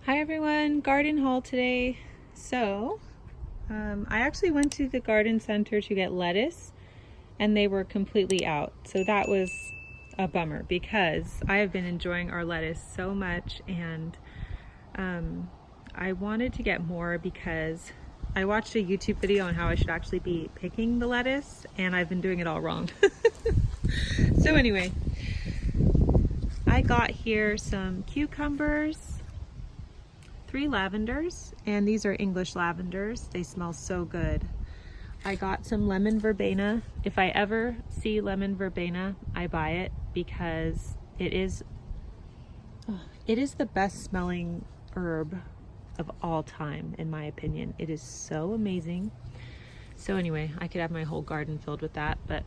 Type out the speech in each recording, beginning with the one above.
Hi everyone, garden haul today. So, I actually went to the garden center to get lettuce and they were completely out. So that was a bummer because I have been enjoying our lettuce so much and I wanted to get more because I watched a YouTube video on how I should actually be picking the lettuce and I've been doing it all wrong. So anyway, I got here some cucumbers, 3 lavenders, and these are English lavenders. They smell so good. I got some lemon verbena. If I ever see lemon verbena, I buy it because it is the best smelling herb of all time, in my opinion. It is so amazing. So anyway, I could have my whole garden filled with that, but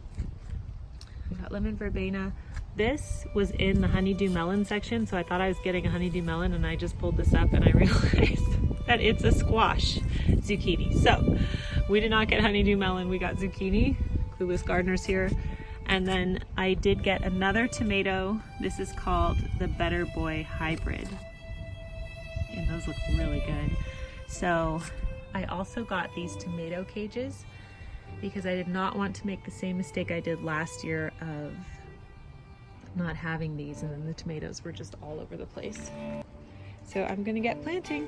I got lemon verbena. This was in the honeydew melon section, so I thought I was getting a honeydew melon, and I just pulled this up and I realized that it's a squash zucchini. So we did not get honeydew melon, we got zucchini. Clueless Gardeners here. And then I did get another tomato. This is called the Better Boy Hybrid. And those look really good. So I also got these tomato cages because I did not want to make the same mistake I did last year of not having these, and then the tomatoes were just all over the place. So I'm gonna get planting.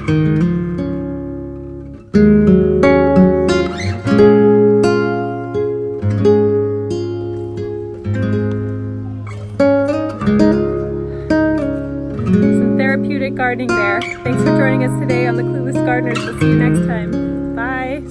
Some therapeutic gardening there. Thanks for joining us today on the Clueless Gardeners. We'll see you next time. Bye.